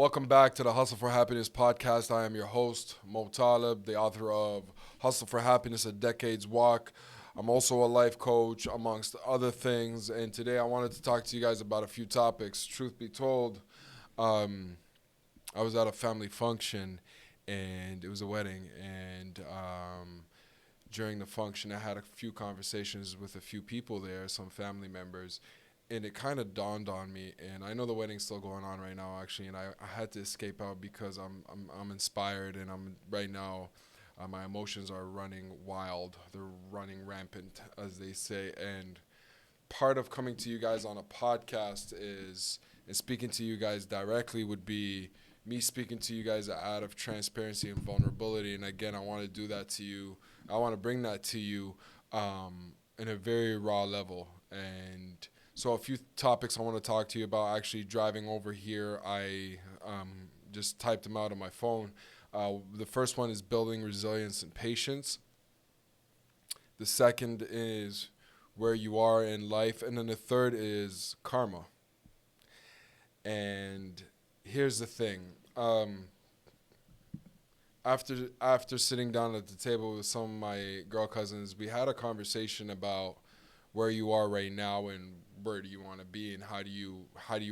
Welcome back to the Hustle for Happiness podcast. I am your host, Mo Talib, the author of Hustle for Happiness, A Decade's Walk. I'm also a life coach, amongst other things. And today I wanted to talk to you guys about a few topics. Truth be told, I was at a family function and it was a wedding. And during the function, I had a few conversations with a few people there, some family members. And it kind of dawned on me, and I know the wedding's still going on right now, actually, and I had to escape out because I'm inspired, and I'm right now, my emotions are running wild. They're running rampant, as they say, and part of coming to you guys on a podcast is and speaking to you guys directly would be me speaking to you guys out of transparency and vulnerability. And again, I want to do that to you. I want to bring that to you in a very raw level. And so a few topics I want to talk to you about. Actually, driving over here, I just typed them out on my phone. The first one is building resilience and patience. The second is where you are in life. And then the third is karma. And here's the thing. After sitting down at the table with some of my girl cousins, we had a conversation about where you are right now and where do you want to be and how do you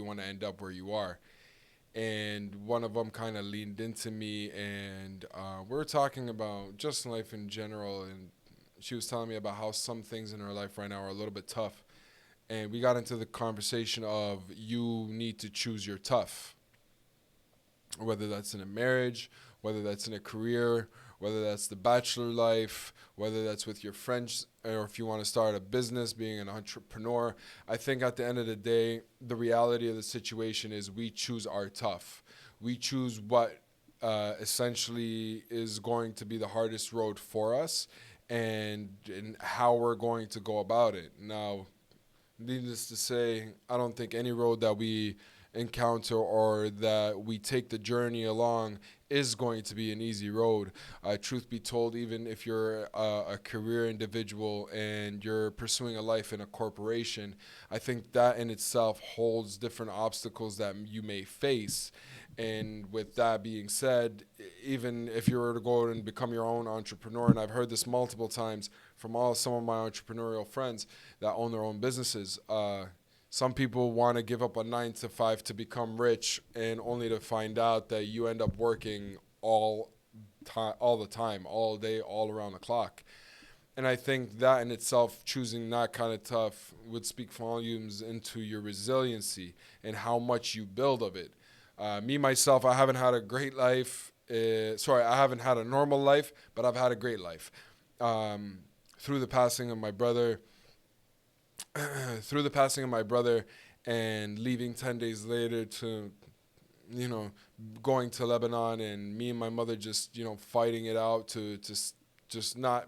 want to end up where you are. And one of them kind of leaned into me, and we're talking about just life in general. And she was telling me about how some things in her life right now are a little bit tough. And we got into the conversation of you need to choose your tough, whether that's in a marriage, whether that's in a career, whether that's the bachelor life, whether that's with your friends, or if you want to start a business, being an entrepreneur. I think at the end of the day, the reality of the situation is we choose our tough. We choose what essentially is going to be the hardest road for us and how we're going to go about it. Now, needless to say, I don't think any road that we encounter or that we take the journey along is going to be an easy road. Truth be told, even if you're a career individual and you're pursuing a life in a corporation, I think that in itself holds different obstacles that you may face. And with that being said, even if you were to go and become your own entrepreneur, and I've heard this multiple times from some of my entrepreneurial friends that own their own businesses, some people want to give up a 9 to 5 to become rich, and only to find out that you end up working all the time, all day, all around the clock. And I think that in itself, choosing that kind of tough would speak volumes into your resiliency and how much you build of it. Me, myself, I haven't had a great life. I haven't had a normal life, but I've had a great life. Through the passing of my brother, and leaving 10 days later to, going to Lebanon, and me and my mother just, fighting it out to just not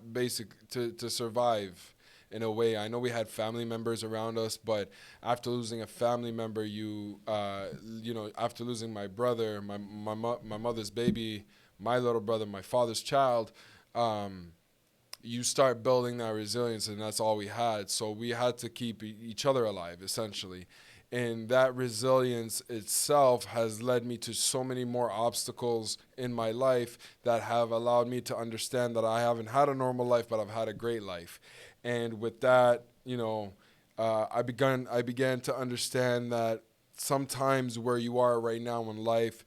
to survive in a way. I know we had family members around us, but after losing a family member, after losing my brother, my mother's baby, my little brother, my father's child, you start building that resilience, and that's all we had. So we had to keep each other alive, essentially. And that resilience itself has led me to so many more obstacles in my life that have allowed me to understand that I haven't had a normal life, but I've had a great life. And with that, I began to understand that sometimes where you are right now in life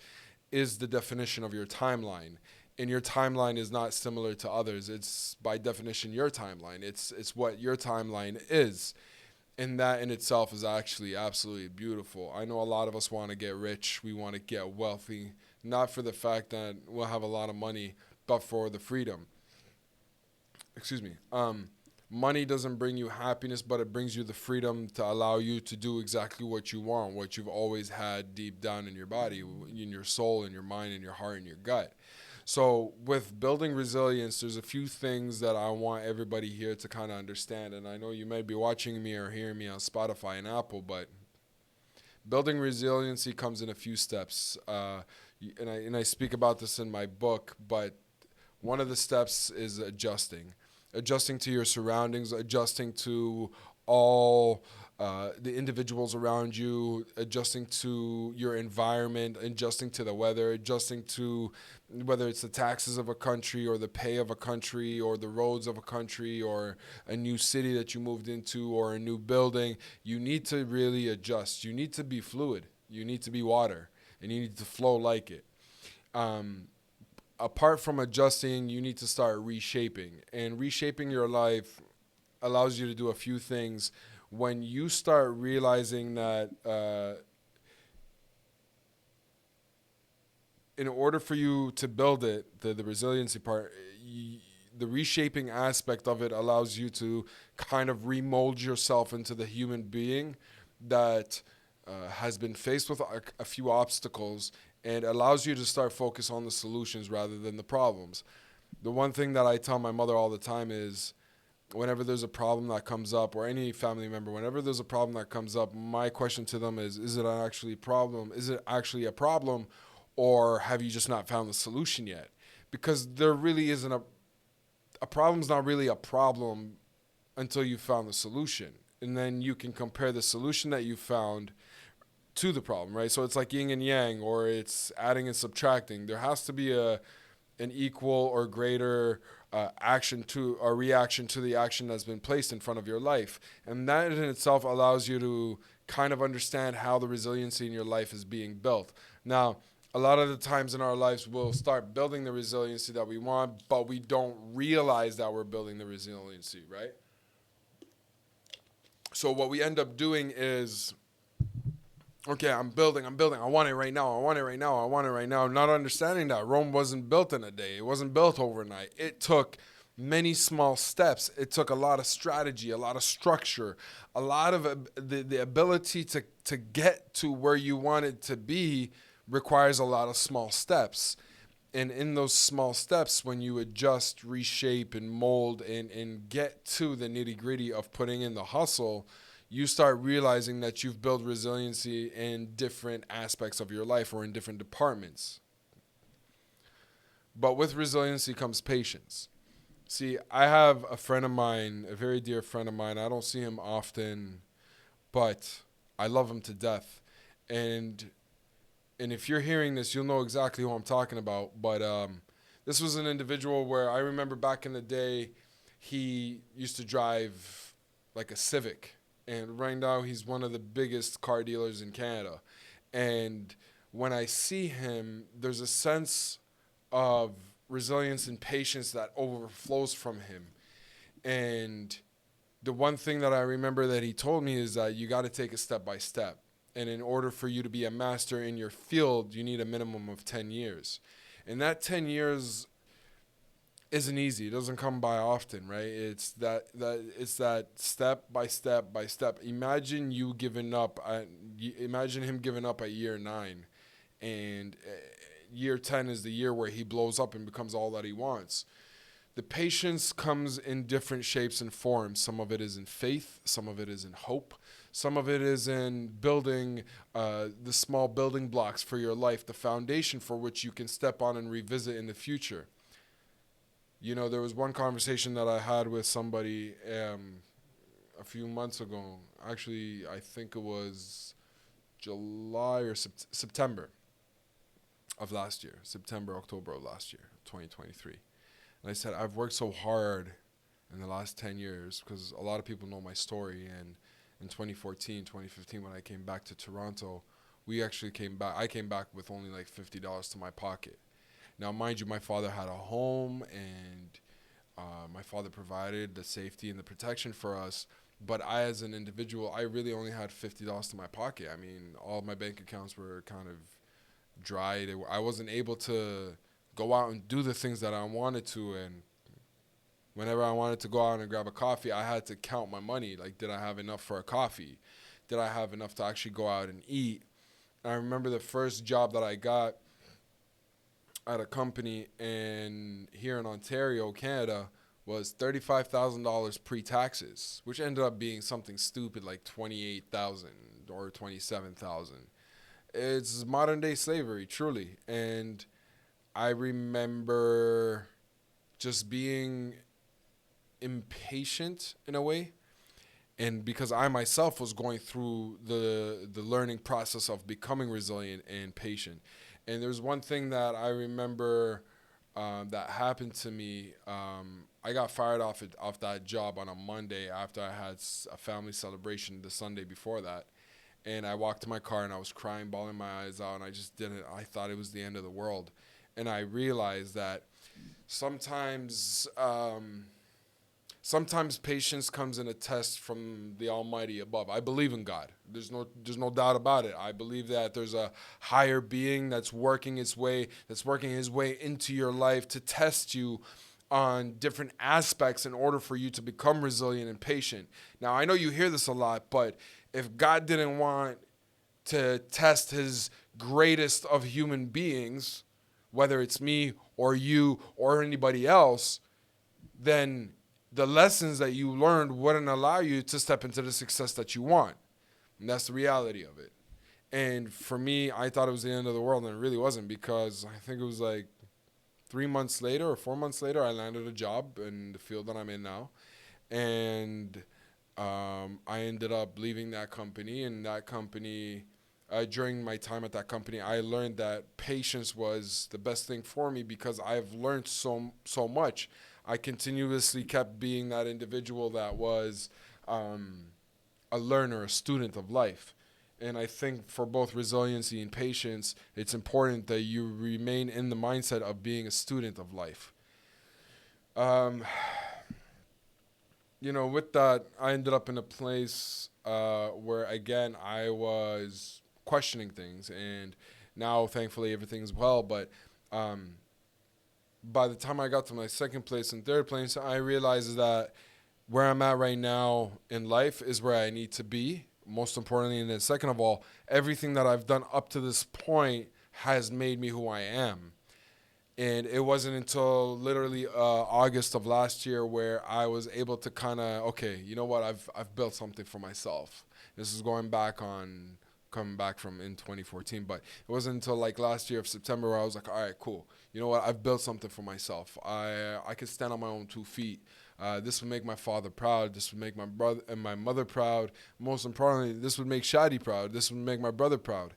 is the definition of your timeline. And your timeline is not similar to others. It's by definition your timeline. It's what your timeline is. And that in itself is actually absolutely beautiful. I know a lot of us want to get rich. We want to get wealthy, not for the fact that we'll have a lot of money, but for the freedom. Excuse me. Money doesn't bring you happiness, but it brings you the freedom to allow you to do exactly what you want, what you've always had deep down in your body, in your soul, in your mind, in your heart, in your gut. So with building resilience, there's a few things that I want everybody here to kind of understand. And I know you may be watching me or hearing me on Spotify and Apple, but building resiliency comes in a few steps. And I speak about this in my book, but one of the steps is adjusting to your surroundings, adjusting to all the individuals around you, adjusting to your environment, adjusting to the weather, adjusting to whether it's the taxes of a country or the pay of a country or the roads of a country or a new city that you moved into or a new building. You need to really adjust. You need to be fluid. You need to be water, and you need to flow like it. Apart from adjusting, you need to start reshaping. And reshaping your life allows you to do a few things. When you start realizing that in order for you to build it, the resiliency part, the reshaping aspect of it allows you to kind of remold yourself into the human being that has been faced with a few obstacles, and allows you to start focus on the solutions rather than the problems. The one thing that I tell my mother all the time is whenever there's a problem that comes up, or any family member, whenever there's a problem that comes up, my question to them is it actually a problem? Is it actually a problem, or have you just not found the solution yet? Because there really isn't a problem's not really a problem until you found the solution. And then you can compare the solution that you found to the problem, right? So it's like yin and yang, or it's adding and subtracting. There has to be an equal or greater action to or reaction to the action that's been placed in front of your life. And that in itself allows you to kind of understand how the resiliency in your life is being built. Now, a lot of the times in our lives, we'll start building the resiliency that we want, but we don't realize that we're building the resiliency, right? So what we end up doing is, okay, I'm building. I want it right now. I want it right now. I want it right now. Not understanding that Rome wasn't built in a day. It wasn't built overnight. It took many small steps. It took a lot of strategy, a lot of structure, a lot of the ability to get to where you want it to be requires a lot of small steps. And in those small steps, when you adjust, reshape, and mold and get to the nitty-gritty of putting in the hustle, you start realizing that you've built resiliency in different aspects of your life or in different departments. But with resiliency comes patience. See, I have a friend of mine, a very dear friend of mine. I don't see him often, but I love him to death. And if you're hearing this, you'll know exactly who I'm talking about. But this was an individual where I remember back in the day, he used to drive like a Civic. And right now, he's one of the biggest car dealers in Canada. And when I see him, there's a sense of resilience and patience that overflows from him. And the one thing that I remember that he told me is that you got to take it step by step. And in order for you to be a master in your field, you need a minimum of 10 years. And that 10 years isn't easy. It doesn't come by often, right? It's that step by step by step. Imagine you giving up. Imagine him giving up at year 9, and year 10 is the year where he blows up and becomes all that he wants. The patience comes in different shapes and forms. Some of it is in faith. Some of it is in hope. Some of it is in building the small building blocks for your life, the foundation for which you can step on and revisit in the future. You know, there was one conversation that I had with somebody a few months ago. Actually, I think it was July or September of last year. September, October of last year, 2023. And I said, I've worked so hard in the last 10 years because a lot of people know my story. And in 2014, 2015, when I came back to Toronto, we actually came back. I came back with only like $50 to my pocket. Now, mind you, my father had a home, and my father provided the safety and the protection for us. But I, as an individual, I really only had $50 to my pocket. I mean, all of my bank accounts were kind of dry. I wasn't able to go out and do the things that I wanted to. And whenever I wanted to go out and grab a coffee, I had to count my money. Like, did I have enough for a coffee? Did I have enough to actually go out and eat? And I remember the first job that I got at a company here in Ontario, Canada, was $35,000 pre-taxes, which ended up being something stupid like $28,000 or $27,000. It's modern day slavery, truly. And I remember just being impatient in a way And because I myself was going through the learning process of becoming resilient and patient. And there's one thing that I remember that happened to me. I got fired off that job on a Monday after I had a family celebration the Sunday before that. And I walked to my car and I was crying, bawling my eyes out, and I thought it was the end of the world. And I realized that sometimes sometimes patience comes in a test from the Almighty above. I believe in God. There's no doubt about it. I believe that there's a higher being that's working his way into your life to test you on different aspects in order for you to become resilient and patient. Now, I know you hear this a lot, but if God didn't want to test his greatest of human beings, whether it's me or you or anybody else, then the lessons that you learned wouldn't allow you to step into the success that you want. And that's the reality of it. And for me, I thought it was the end of the world, and it really wasn't, because I think it was like 3 months later or 4 months later, I landed a job in the field that I'm in now. And I ended up leaving that company, and that company, during my time at that company, I learned that patience was the best thing for me because I've learned so much. I continuously kept being that individual that was a learner, a student of life. And I think for both resiliency and patience, it's important that you remain in the mindset of being a student of life. With that, I ended up in a place where, again, I was questioning things. And now, thankfully, everything's well. But by the time I got to my second place and third place, I realized that where I'm at right now in life is where I need to be. Most importantly, and then second of all, everything that I've done up to this point has made me who I am. And it wasn't until literally August of last year where I was able to kind of, okay, you know what, I've built something for myself. This is coming back from in 2014, but it wasn't until like last year of September where I was like, all right, cool. You know what, I've built something for myself. I can stand on my own 2 feet. This would make my father proud. This would make my brother and my mother proud. Most importantly, this would make Shadi proud. This would make my brother proud.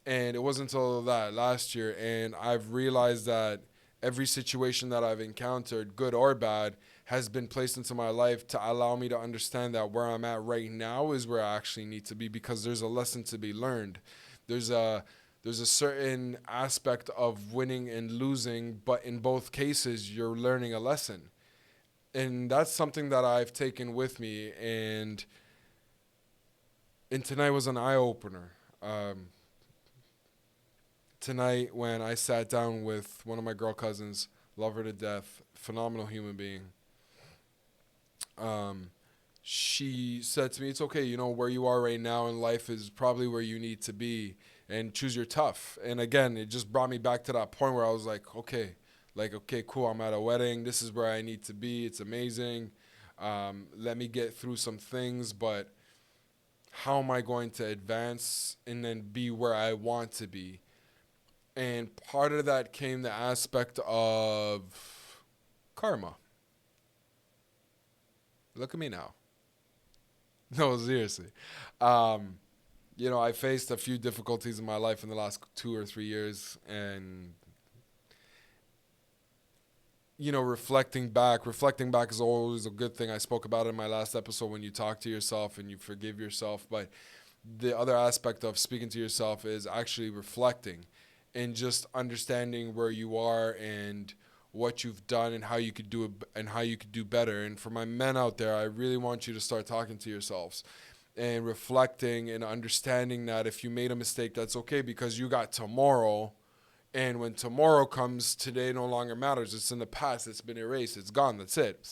And it wasn't until that last year, and I've realized that every situation that I've encountered, good or bad, has been placed into my life to allow me to understand that where I'm at right now is where I actually need to be, because there's a lesson to be learned. There's a certain aspect of winning and losing, but in both cases, you're learning a lesson. And that's something that I've taken with me, and tonight was an eye-opener. Tonight, when I sat down with one of my girl cousins, love her to death, phenomenal human being, she said to me, it's okay, where you are right now in life is probably where you need to be, and choose your tough. And again, it just brought me back to that point where I was like, okay, cool, I'm at a wedding. This is where I need to be. It's amazing. Let me get through some things, but how am I going to advance and then be where I want to be? And part of that came the aspect of karma. Look at me now. No, seriously. I faced a few difficulties in my life in the last 2 or 3 years, and reflecting back is always a good thing. I spoke about it in my last episode when you talk to yourself and you forgive yourself. But the other aspect of speaking to yourself is actually reflecting and just understanding where you are and what you've done and how you could do it and how you could do better. And for my men out there, I really want you to start talking to yourselves and reflecting and understanding that if you made a mistake, that's okay, because you got tomorrow. And when tomorrow comes, today no longer matters. It's in the past. It's been erased. It's gone. That's it.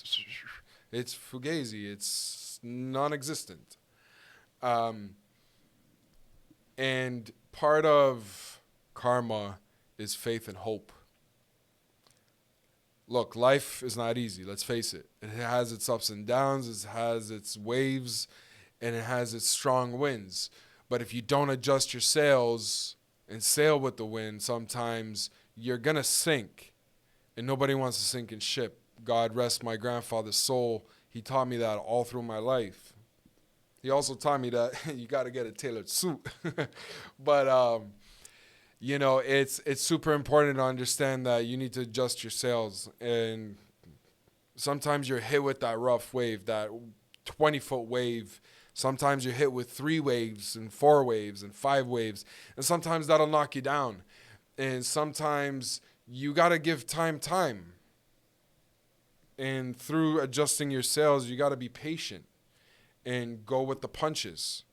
It's fugazi. It's non-existent. And part of karma is faith and hope. Look, life is not easy. Let's face it. It has its ups and downs. It has its waves. And it has its strong winds. But if you don't adjust your sails and sail with the wind, sometimes you're going to sink. And nobody wants to sink in ship. God rest my grandfather's soul. He taught me that all through my life. He also taught me that you got to get a tailored suit. But it's super important to understand that you need to adjust your sails, and sometimes you're hit with that rough wave, that 20-foot wave. Sometimes you're hit with 3 waves and 4 waves and 5 waves, and sometimes that'll knock you down. And sometimes you got to give time. And through adjusting your sails, you got to be patient and go with the punches.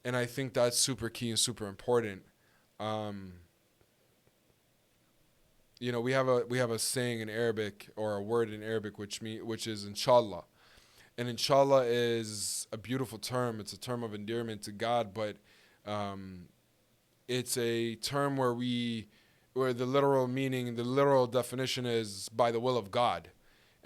And I think that's super key and super important. We have a saying in Arabic, or a word in Arabic, which is inshallah. And inshallah is a beautiful term. It's a term of endearment to God, but it's a term where the literal meaning, the literal definition is by the will of God.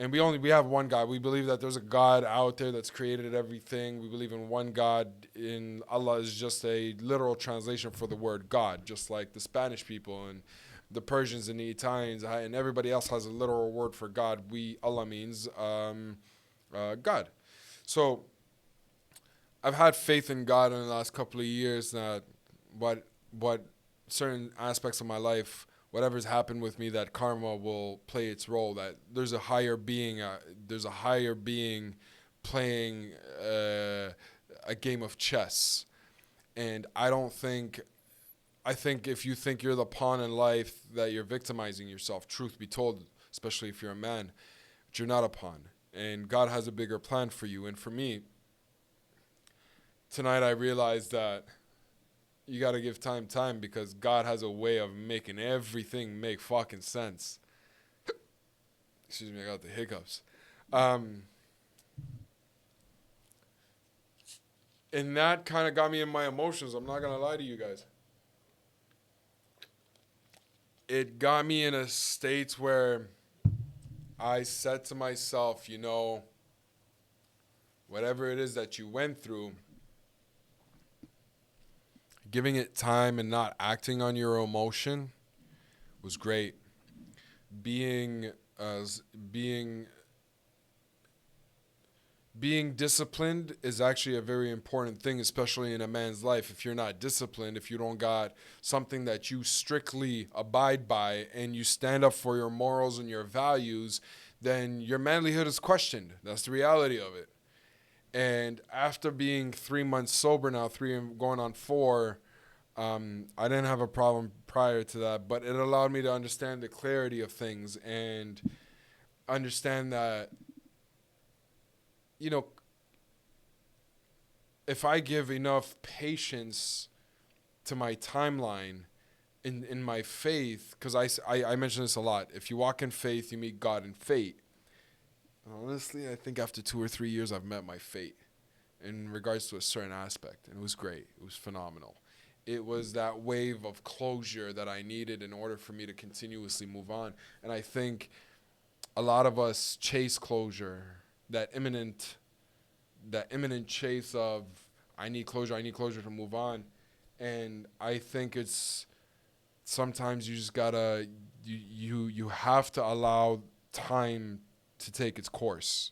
And we have one God. We believe that there's a God out there that's created everything. We believe in one God. In Allah is just a literal translation for the word God, just like the Spanish people and the Persians and the Italians and everybody else has a literal word for God. Allah means God. So I've had faith in God in the last couple of years that what certain aspects of my life, whatever's happened with me, that karma will play its role, that there's a higher being playing a game of chess. And I think if you think you're the pawn in life, that you're victimizing yourself, truth be told, especially if you're a man, but you're not a pawn. And God has a bigger plan for you. And for me, tonight I realized that you got to give time, because God has a way of making everything make fucking sense. Excuse me, I got the hiccups. And that kind of got me in my emotions. I'm not going to lie to you guys. It got me in a state where I said to myself, whatever it is that you went through, giving it time and not acting on your emotion was great. Being disciplined is actually a very important thing, especially in a man's life. If you're not disciplined, if you don't got something that you strictly abide by and you stand up for your morals and your values, then your manlyhood is questioned. That's the reality of it. And after being 3 months sober now, 3 and going on 4, I didn't have a problem prior to that, but it allowed me to understand the clarity of things and understand that, if I give enough patience to my timeline in my faith, because I mention this a lot, if you walk in faith, you meet God in fate. Honestly, I think after 2 or 3 years, I've met my fate in regards to a certain aspect, and it was great. It was phenomenal. It was that wave of closure that I needed in order for me to continuously move on. And I think a lot of us chase closure, that imminent chase of I need closure to move on. And I think it's sometimes you just gotta you have to allow time to take its course.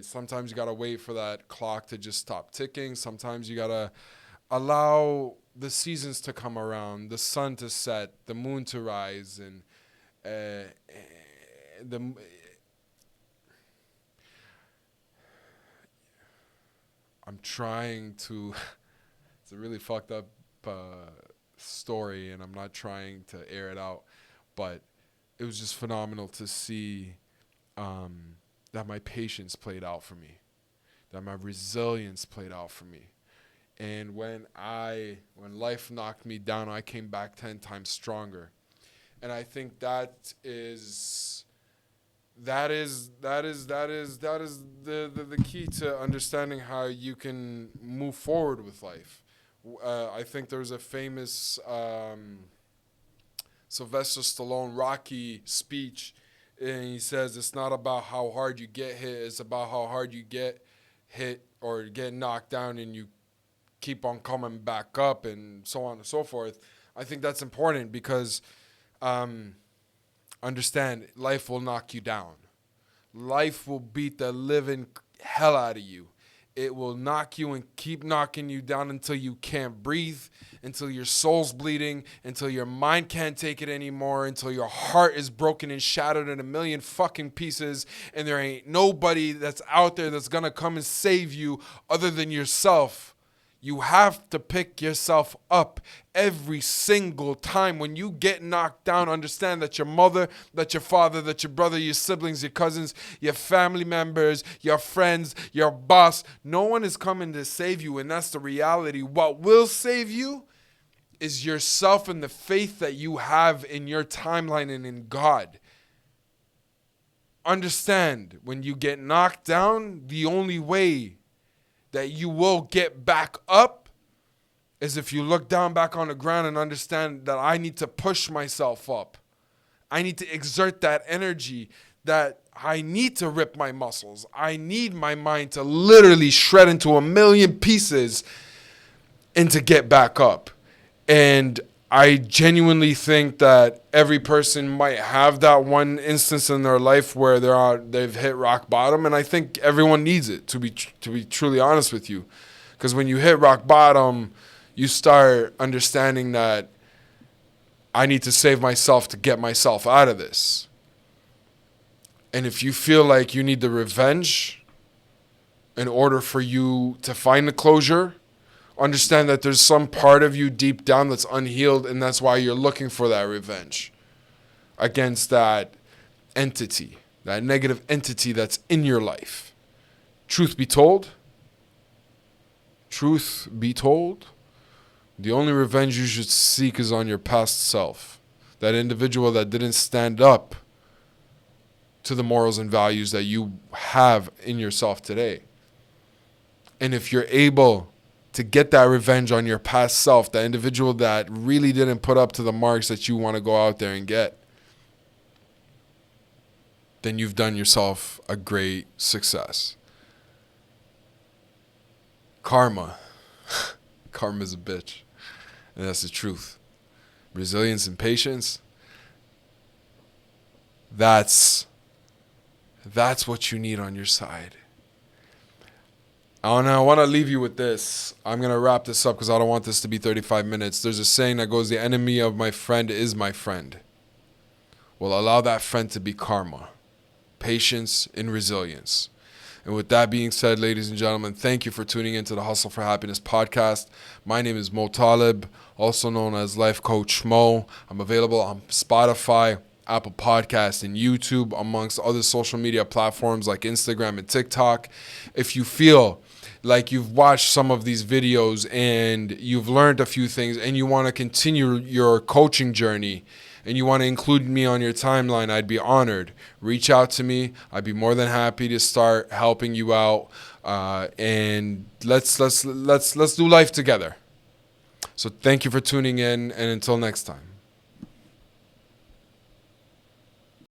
Sometimes you gotta wait for that clock to just stop ticking. Sometimes you gotta allow the seasons to come around, the sun to set, the moon to rise, and I'm trying to. It's a really fucked up story, and I'm not trying to air it out, but it was just phenomenal to see that my patience played out for me, that my resilience played out for me. And when life knocked me down, I came back 10 times stronger. And I think that is the key to understanding how you can move forward with life. I think there's a famous Sylvester Stallone Rocky speech, and he says it's not about how hard you get hit, it's about how hard you get hit or get knocked down and you keep on coming back up, and so on and so forth. I think that's important because understand, life will knock you down. Life will beat the living hell out of you. It will knock you and keep knocking you down until you can't breathe, until your soul's bleeding, until your mind can't take it anymore, until your heart is broken and shattered in a million fucking pieces, and there ain't nobody that's out there that's gonna come and save you other than yourself. You have to pick yourself up every single time. When you get knocked down, understand that your mother, that your father, that your brother, your siblings, your cousins, your family members, your friends, your boss, no one is coming to save you, and that's the reality. What will save you is yourself and the faith that you have in your timeline and in God. Understand, when you get knocked down, the only way that you will get back up is if you look down back on the ground and understand that I need to push myself up. I need to exert that energy, that I need to rip my muscles. I need my mind to literally shred into a million pieces and to get back up. And I genuinely think that every person might have that one instance in their life where they've hit rock bottom, and I think everyone needs it, to be truly honest with you. Because when you hit rock bottom, you start understanding that I need to save myself to get myself out of this. And if you feel like you need the revenge in order for you to find the closure, understand that there's some part of you deep down that's unhealed, and that's why you're looking for that revenge against that entity, that negative entity that's in your life. Truth be told, the only revenge you should seek is on your past self, that individual that didn't stand up to the morals and values that you have in yourself today. And if you're able to get that revenge on your past self, that individual that really didn't put up to the marks that you want to go out there and get, then you've done yourself a great success. Karma's a bitch. And that's the truth. Resilience and patience, that's what you need on your side. I want to leave you with this. I'm going to wrap this up because I don't want this to be 35 minutes. There's a saying that goes, the enemy of my friend is my friend. Well, allow that friend to be karma, patience, and resilience. And with that being said, ladies and gentlemen, thank you for tuning into the Hustle for Happiness podcast. My name is Mo Talib, also known as LifeCoach Moe. I'm available on Spotify, Apple Podcasts, and YouTube, amongst other social media platforms like Instagram and TikTok. If you feel like you've watched some of these videos and you've learned a few things and you want to continue your coaching journey and you want to include me on your timeline, I'd be honored. Reach out to me. I'd be more than happy to start helping you out. And let's do life together. So thank you for tuning in, and until next time.